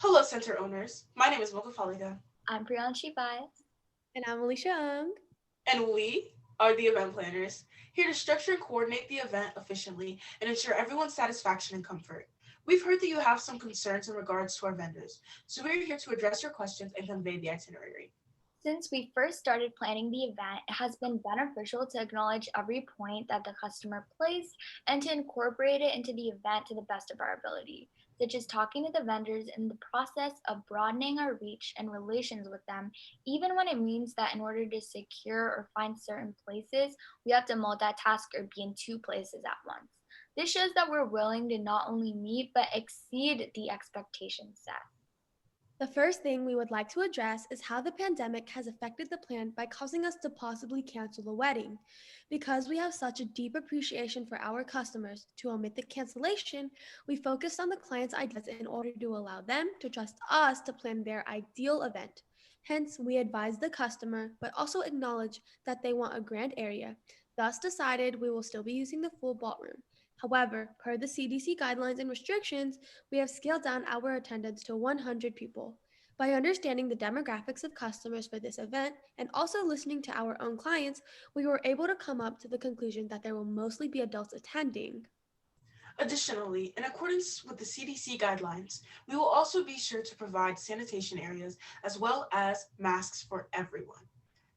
Hello, center owners. My name is Milka Folly-Gah, I'm Priyanshi Vyas. And I'm Alisha Ung. and we are the event planners, here to structure and coordinate the event efficiently and ensure everyone's satisfaction and comfort. We've heard that you have some concerns in regards to our vendors, so we're here to address your questions and convey the itinerary. Since we first started planning the event, it has been beneficial to acknowledge every point that the customer placed and to incorporate it into the event to the best of our ability, such as talking to the vendors in the process of broadening our reach and relations with them, even when it means that in order to secure or find certain places, we have to multitask or be in two places at once. This shows that we're willing to not only meet but exceed the expectations set. The first thing we would like to address is how the pandemic has affected the plan by causing us to possibly cancel the wedding. Because we have such a deep appreciation for our customers, to omit the cancellation, we focused on the client's ideas in order to allow them to trust us to plan their ideal event. Hence, we advised the customer, but also acknowledge that they want a grand area, thus decided we will still be using the full ballroom. However, per the CDC guidelines and restrictions, we have scaled down our attendance to 100 people. By understanding the demographics of customers for this event and also listening to our own clients, we were able to come up to the conclusion that there will mostly be adults attending. Additionally, in accordance with the CDC guidelines, we will also be sure to provide sanitation areas as well as masks for everyone.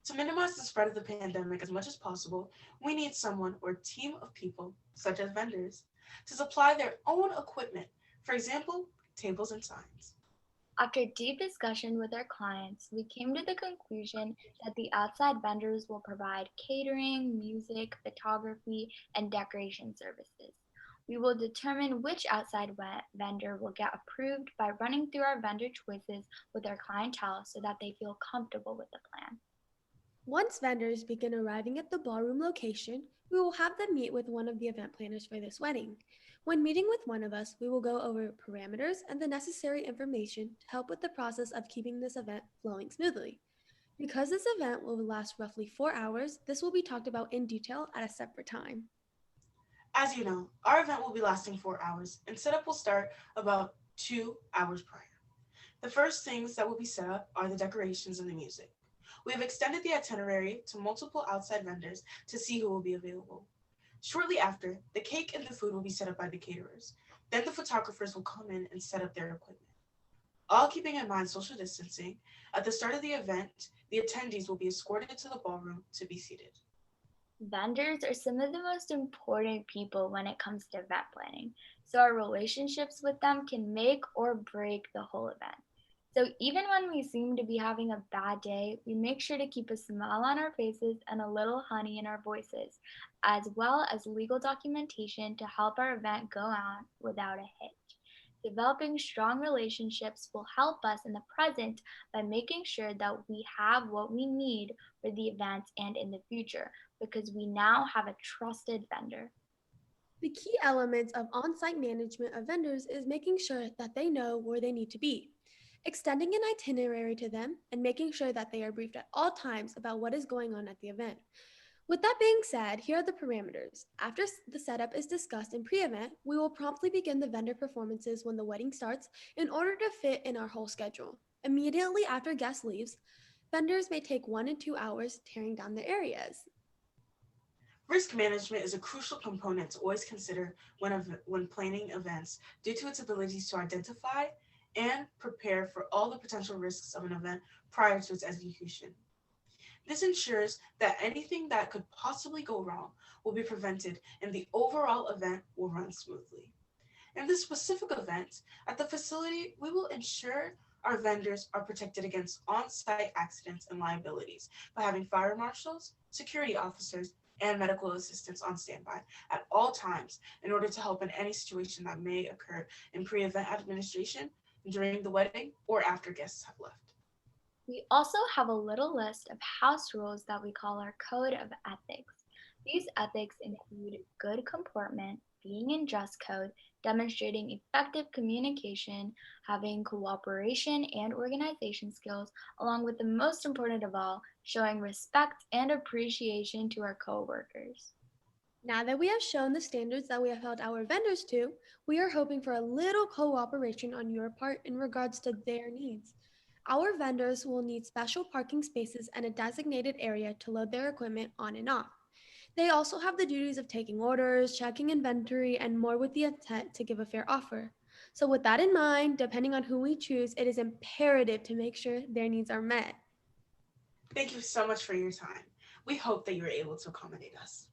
To minimize the spread of the pandemic as much as possible, we need someone or team of people, such as vendors, to supply their own equipment, for example, tables and signs. After deep discussion with our clients, we came to the conclusion that the outside vendors will provide catering, music, photography, and decoration services. We will determine which outside vendor will get approved by running through our vendor choices with our clientele so that they feel comfortable with the plan. Once vendors begin arriving at the ballroom location, we will have them meet with one of the event planners for this wedding. When meeting with one of us, we will go over parameters and the necessary information to help with the process of keeping this event flowing smoothly. Because this event will last roughly 4 hours, this will be talked about in detail at a separate time. As you know, our event will be lasting 4 hours, and setup will start about 2 hours prior. The first things that will be set up are the decorations and the music. We have extended the itinerary to multiple outside vendors to see who will be available. Shortly after, the cake and the food will be set up by the caterers. Then the photographers will come in and set up their equipment. All keeping in mind social distancing, at the start of the event, the attendees will be escorted to the ballroom to be seated. Vendors are some of the most important people when it comes to event planning, so our relationships with them can make or break the whole event. So even when we seem to be having a bad day, we make sure to keep a smile on our faces and a little honey in our voices, as well as legal documentation to help our event go on without a hitch. Developing strong relationships will help us in the present by making sure that we have what we need for the event and in the future because we now have a trusted vendor. The key elements of on site management of vendors is making sure that they know where they need to be, extending an itinerary to them, and making sure that they are briefed at all times about what is going on at the event. With that being said, here are the parameters. After the setup is discussed in pre event, we will promptly begin the vendor performances when the wedding starts in order to fit in our whole schedule. Immediately after guest leaves, vendors may take 1 and 2 hours tearing down the areas. Risk management is a crucial component to always consider when planning events due to its abilities to identify and prepare for all the potential risks of an event prior to its execution. This ensures that anything that could possibly go wrong will be prevented and the overall event will run smoothly. In this specific event, at the facility, we will ensure our vendors are protected against on site accidents and liabilities by having fire marshals, security officers, and medical assistants on standby at all times in order to help in any situation that may occur in pre event administration, during the wedding, or after guests have left. We also have a little list of house rules that we call our code of ethics. These ethics include good comportment, being in dress code, demonstrating effective communication, having cooperation and organization skills, along with the most important of all, showing respect and appreciation to our coworkers. Now that we have shown the standards that we have held our vendors to, we are hoping for a little cooperation on your part in regards to their needs. Our vendors will need special parking spaces and a designated area to load their equipment on and off. They also have the duties of taking orders, checking inventory, and more with the intent to give a fair offer. So, with that in mind, depending on who we choose, it is imperative to make sure their needs are met. Thank you so much for your time. We hope that you were able to accommodate us.